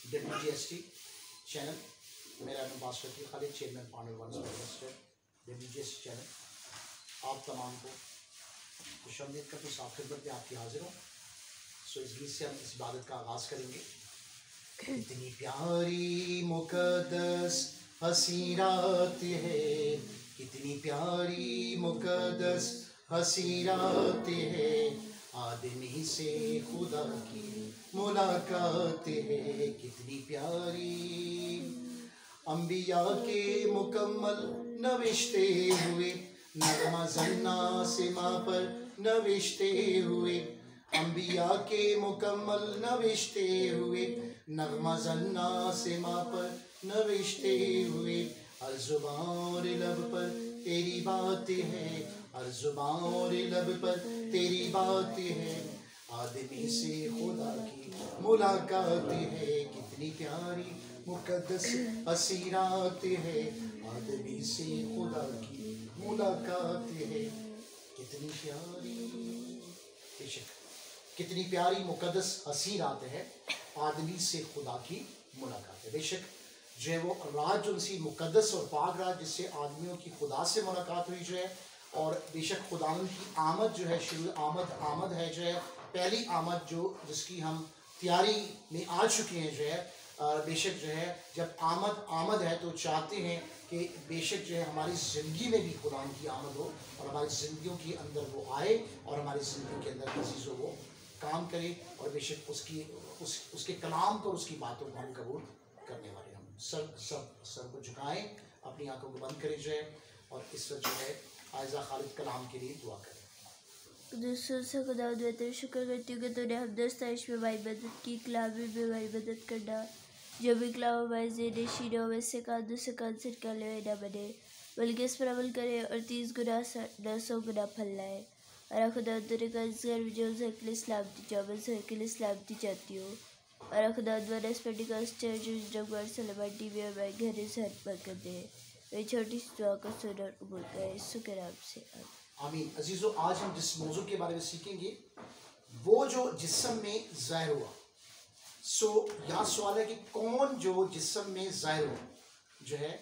WGST channel, मेरा नाम Basar Khalid, chairman panel one WGST channel, आप तमाम को खुशामदीद करते साफ खिदमत में आपकी हाजिर हूँ। सो इस गीत से हम इस इबादत का आगाज़ करेंगे। कितनी प्यारी मुक़द्दस हसी रात है, कितनी प्यारी मुक़द्दस हसी रात है, आदमी से खुदा की मुलाकात है। कितनी प्यारी अंबिया के मुकम्मल नविश्ते हुए, नगमा जन्ना से माँ पर नविश्ते हुए, अंबिया के मुकम्मल नविश्ते हुए, नगमा जन्ना से माँ पर नविश्ते हुए। हर ज़ुबान और लब पर तेरी बात है, हर ज़ुबान और लब पर तेरी बात है, आदमी से खुदा की मुलाकात है। कितनी प्यारी मुक़द्दस हसी रात है, आदमी से खुदा की मुलाकात है। कितनी प्यारी, बेशक कितनी प्यारी मुक़द्दस हसी रात है, आदमी से खुदा की मुलाकात है। बेशक जो है वो रात जो सी मुक़द्दस और पाक रात जिससे आदमियों की खुदा से मुलाकात हुई जो है, और बेशक खुदावंद की आमद जो है शुरू आमद है जो है, पहली आमद जो जिसकी हम तैयारी में आ चुके हैं जो है। बेशक जो है जब आमद है तो चाहते हैं कि बेशक जो है हमारी ज़िंदगी में भी खुदा की आमद हो और हमारी ज़िंदगियों के अंदर वो आए और हमारी ज़िंदगी के अंदर अज़ीज़ वो काम करे, और बेशक उसके कलाम को, उसकी बातों को हम कबूल करने वाले। हम सर को झुकाएं, अपनी आंखों को बंद करें जो है, और इस वक्त जो है आयज़ा खालिद कलाम के लिए दुआ करें। दूसरों से खुदा बेहतर शुक्र करती हूँ कि तूने हमदस्ताइश में हमारी मदद की, कलामी में हमारी मदद करना, जो भी कलाम हमारे ज़ेहन शीरों में से कानों से कान से निकाले हुए न बने, बल्कि इस पर अमल करे और 30 गुना 900 गुना फल लाए। और खुदा तेरे का घर जो ज़हकिल सलामती चाहो, मैं ज़हकिल सलामती चाहती हूँ। और खुदा द्वारा इस पेटिकल्स चर्च जगवर सलमान टीवी और मैं घर से हट कर दे। मेरी छोटी सी दुआ को सुन और कबूल करे, यीशु के नाम से आमीन। अजीज़ों, आज हम जिस मौजू के बारे में सीखेंगे वो जो जिस्म में ज़ाहिर हुआ। सो यहाँ सवाल है कि कौन जो जिस्म में ज़ाहिर हुआ जो है,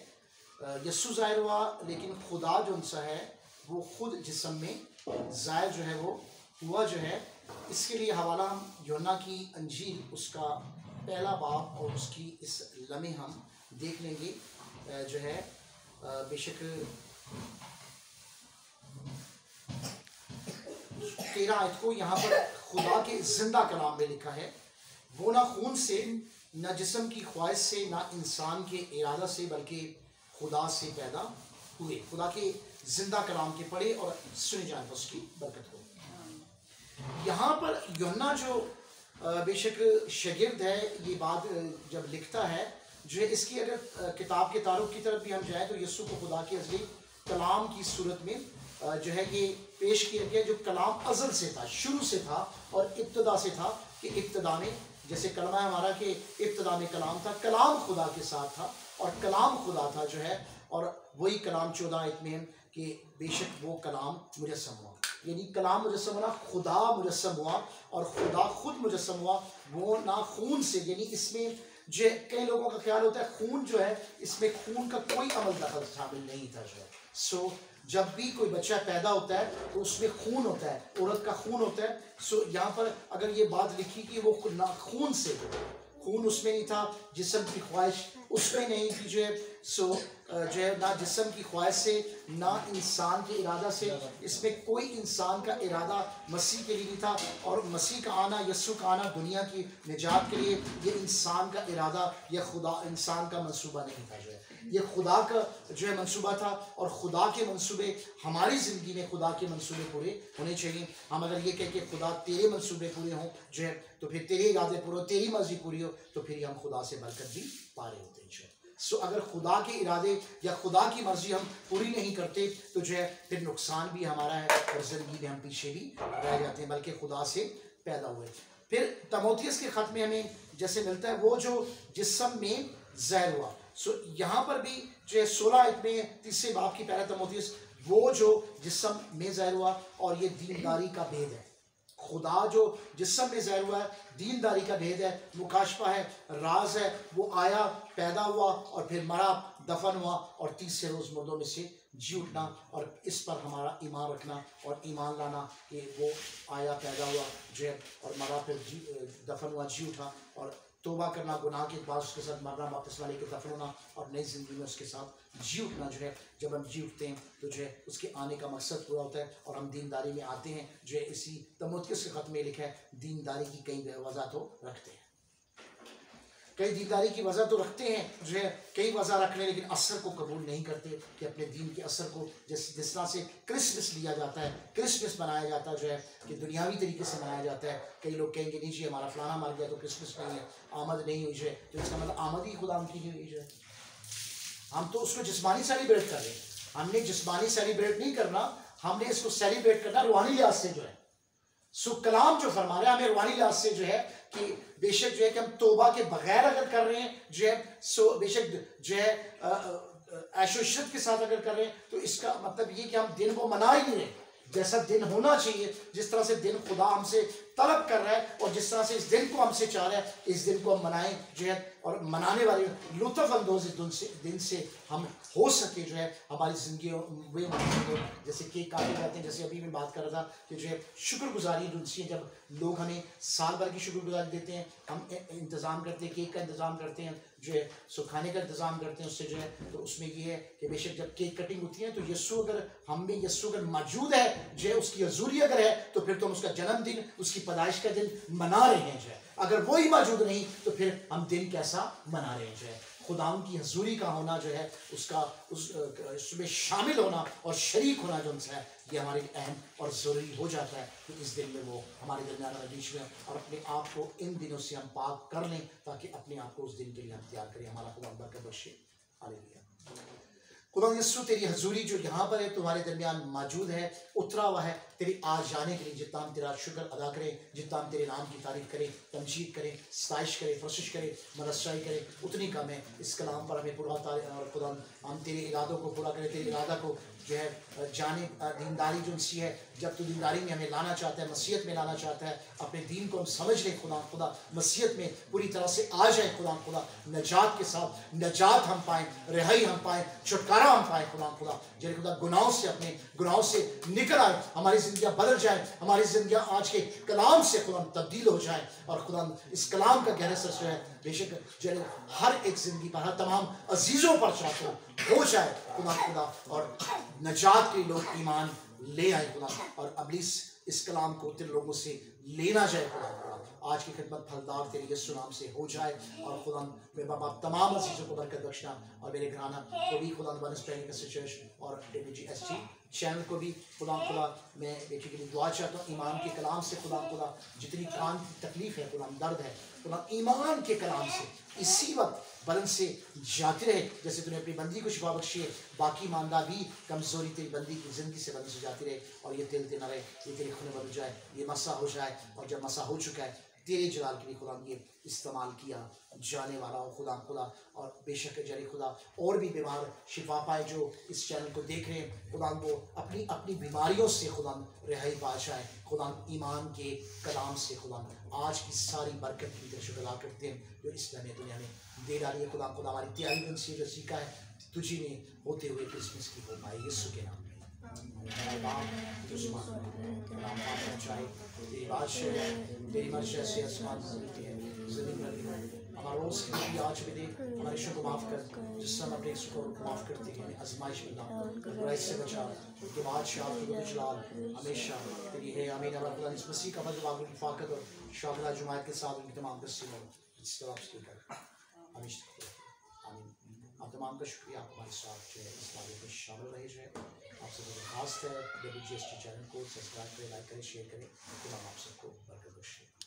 यस्सु ज़ाहिर हुआ, लेकिन खुदा जो उनसा है वो खुद जिस्म में ज़ाहिर जो है वो हुआ जो है। इसके लिए हवाला हम यूहन्ना की अंजील उसका पहला बाब और उसकी इस लम्हे हम देख लेंगे जो है। बेशक 13 आयत को यहाँ पर खुदा के जिंदा कलाम में लिखा है, वो ना खून से, ना जिस्म की ख्वाहिश से, ना इंसान के इरादा से, बल्कि खुदा से पैदा हुए। खुदा के जिंदा कलाम के पढ़े और सुने जाए उसकी बरकत हो। यहाँ पर यूहन्ना जो बेशक शागिर्द है, ये बात जब लिखता है जो है, इसकी अगर किताब के तारुफ की तरफ भी हम जाएँ तो यस्सु को खुदा के अज़ली कलाम की सूरत में जो है ये पेश किया गया, जो कलाम अज़ल से था, शुरू से था और इब्तदा से था। कि इब्तदा में, जैसे कलमा है हमारा कि इब्तदा में कलाम था, कलाम खुदा के साथ था और कलाम खुदा था जो है। और वही कलाम 14 आयत में कि बेशक वो कलाम मुजस्सम हुआ, यानी कलाम मुजस्सम हुआ, खुदा मुजस्सम हुआ और खुदा खुद मुजस्सम हुआ। वो ना खून से, यानी इसमें जो कई लोगों का ख्याल होता है खून जो है, इसमें खून का कोई अमल दखल शामिल नहीं था जो है। सो जब भी कोई बच्चा पैदा होता है तो उसमें खून होता है, औरत का खून होता है। सो यहाँ पर अगर ये बात लिखी कि वो ना खून से, खून उसमें नहीं था, जिस्म की ख्वाहिश उसमें नहीं थी जो है। सो जो है ना जिस्म की ख्वाहिश से, ना इंसान के इरादा से, इसमें कोई इंसान का इरादा मसीह के लिए नहीं था। और मसीह का आना, यस्सु का आना दुनिया की निजात के लिए, ये इंसान का इरादा या खुदा इंसान का मंसूबा नहीं था जो है, ये खुदा का जो है मंसूबा था। और खुदा के मंसूबे हमारी ज़िंदगी में, खुदा के मंसूबे पूरे होने चाहिए। हम अगर ये कह के खुदा तेरे मंसूबे पूरे हों जो है, तो फिर तेरे इरादे पूरे हो, तेरी मर्जी पूरी हो, तो फिर हम खुदा से बरकत भी पा रहे होते हैं। सो अगर खुदा के इरादे या खुदा की मर्जी हम पूरी नहीं करते तो जो है फिर नुकसान भी हमारा है और ज़िंदगी में हम पीछे भी रह जाते हैं, बल्कि खुदा से पैदा हुए। फिर तमोथियस के ख़त में हमें जैसे मिलता है वो जो जिस्म में ज़ाहिर हुआ। सो यहाँ पर भी जो है 16 आयत में 3 बाब की पहला तमोथियस, वो जो जिस्म में ज़ाहिर हुआ और ये दीनदारी का भेद है। खुदा जो जिस्म में ज़ाहिर हुआ है, दीनदारी का भेद है, मुकाशफा है, राज है, वो आया, पैदा हुआ और फिर मरा, दफन हुआ और तीसरे रोज़ मुर्दों में से जी उठना, और इस पर हमारा ईमान रखना और ईमान लाना कि वो आया, पैदा हुआ जो है और मरा, फिर दफन हुआ, जी उठा, और तौबा करना, गुनाह के बाद उसके साथ मरना, वापस वाले के दफन होना और नई ज़िंदगी में उसके साथ जी उठना जो है। जब हम जी उठते हैं तो जो है उसके आने का मकसद पूरा होता है और हम दीनदारी में आते हैं जो है। इसी तमुद्दस के ख़त में लिखा है, दीनदारी की कई वजह तो रखते हैं, कई दीनदारी की वजह तो रखते हैं जो है, कई वजह रख रहे हैं, लेकिन असर को कबूल नहीं करते कि अपने दीन के असर को जिस तरह से क्रिसमस लिया जाता है, क्रिसमस मनाया जाता है जो है कि दुनियावी तरीके से मनाया जाता है। कई लोग कहेंगे नहीं जी हमारा फलाना मर गया तो क्रिसमस नहीं है, आमद नहीं हुई जो है, तो इसका मतलब आमद ही खुदा की नहीं हुई जो है। हम तो उसको जिस्मानी सेलिब्रेट कर रहे हैं, हमने जिस्मानी सेलिब्रेट नहीं करना, हमने इसको सेलिब्रेट करना रूहानी लिहाज से जो है। सो कलाम जो फरमा रहे हैं हमें रूहानी लिहाज से जो है कि बेशक जो है कि हम तौबा के बगैर अगर कर रहे हैं जो है, सो बेशक जो है ऐशो इशरत के साथ अगर कर रहे हैं तो इसका मतलब ये कि हम दिन को मना ही नहीं रहे जैसा दिन होना चाहिए, जिस तरह से दिन खुदा हमसे तलब कर रहा है और जिस तरह से इस दिन को हमसे चाह रहा है, इस दिन को हम मनाएं जो है, और मनाने वाले लुत्फ अंदोज दिन से हम हो सके जो है हमारी ज़िंदगी में, जैसे केक काटे जाते हैं, जैसे अभी मैं बात कर रहा था कि जो है शुक्रगुजारी उनसे, जब लोग हमें साल भर की शुक्रगुजारी देते हैं, हम इंतज़ाम करते हैं, केक का इंतज़ाम करते हैं जो है, सो खाने का इंतज़ाम करते हैं उससे जो है, तो उसमें ये है कि बेशक जब केक कटिंग होती है तो यस्सु अगर हम में यस्सु अगर मौजूद है जो है, उसकी हजूरी अगर है तो फिर तो हम उसका जन्मदिन, उसकी पैदाइश का दिन मना रहे हैं जो है। अगर वो ही मौजूद नहीं तो फिर हम दिन कैसा मना रहे हैं जो है। खुदाम की हजूरी का होना जो है, उसका उसमें शामिल होना और शरीक होना जो उनसे है, ये हमारे लिए अहम और ज़रूरी हो जाता है कि इस दिन में वो हमारे दरमियान बीच में, और अपने आप को इन दिनों से हम पाक कर लें ताकि अपने आप को उस दिन के लिए हम तैयार करें। हमारा खुदा बरकत बख्शे। हालेलुया। खुदा यस्सु तेरी हजूरी जो यहाँ पर है, तुम्हारे दरमियान मौजूद है, उतरा हुआ है तेरी आज जाने के लिए। जितना हम तेरा शुक्र अदा करें, जितना हम तेरे नाम की तारीफ करें, तमजीद करें, सताइश करें, कोशिश करें, मददशाही करें, उतनी कम है। इस कलाम पर हमें पूरा और खुदा हम तेरे इरादों को पूरा करें, तेरे इरादा को जो है जाने, दीनदारी जो सी है, जब तू दीनदारी में हमें लाना चाहता है, मसीहत में लाना चाहता है, अपने दीन को हम समझ लें खुदा मसीहत में पूरी तरह से आ जाए खुदा नजात के साथ, नजात हम पाएँ, रिहाई हम पाएँ, छुटकारा हम पाएँ खुदा जैसे खुदा गुनाहों से, अपने गुनाहों से निकल आए, हमारी जिंदगियां बदल जाए, हमारी जिंदगियां आज के कलाम से खुदा तब्दील हो जाए, और खुदा इस कलाम का गहरा असर जो है बेशक जो हर एक जिंदगी पर, हर तमाम अजीजों पर चाहते हो जाए खुदा, और नजात के लोग ईमान ले आए खुदा, और अबलीस इस कलाम को तेरे लोगों से लेना जाए खुदा। आज की खिदमत फलदार तेरे यीशु नाम से हो जाए, और खुदा मेरे बाबा तमाम अजीजों को बरकत बख्शना, और मेरे घराना को भी खुदा और WGSG चैनल को भी खुदा मैं बेटी के लिए दुआ चाहता हूँ। ईमान के कलाम से खुदा जितनी कान की तकलीफ है, खुदा दर्द है, खुदा ईमान के कलाम से इसी वक्त बलन से जाते रहे, जैसे तूने अपनी बंदी को शिफा बख्शी है, बाकी मानदा भी कमजोरी तेरी बंदी की जिंदगी से बलन से जाती रहे, और ये तिल ना रहे, ये तेरे खून बदल जाए, ये मसा हो जाए, और जब मसा हो चुका है तेरे जलाल के लिए खुदा ये इस्तेमाल किया जाने वाला हो खुदा, और बेशक जरे खुदा और भी बीमार शिफा पाए जो इस चैनल को देख रहे हैं, खुदा वो अपनी अपनी बीमारियों से खुदा रिहाई पा जाए, खुदा ईमान के कलाम से खुदा आज की सारी बरकत की तरफ शुक्र करते हैं जो इस दुनिया में दे डाली है खुदा हमारी तैयारी उनसे जो सीखा है तुझी में होते हुए क्रिसमस की हो पाए यीशु के नाम में। तेरी बादशाह है, तेरी मर्ज़ी से आसमान ज़मीन में हमारा रोज़ की आज भी दे, हमारे शुक्र माफ़ कर, जिससे हम अपने शुक्र को माफ़ करते हैं, हमें आजमाइश में ना बुराई से बचा, क्योंकि बादशाह आपकी जलाल हमेशा तेरी है। आमीन। हमारे खुदा इस मसीह का फजल आपकी हिफाजत और शामिल जुमात के साथ उनकी तमाम तस्वीरों इस तरह से कर हमेशा। आमीन। आप तमाम का शुक्रिया, आप हमारे साथ जो है इस बारे में शामिल रहे जो है। आपसे दरख्वास्त है WGSG चैनल को सब्सक्राइब करें, लाइक करें, शेयर करें। खुदा आप सबको बरकत बख्शे।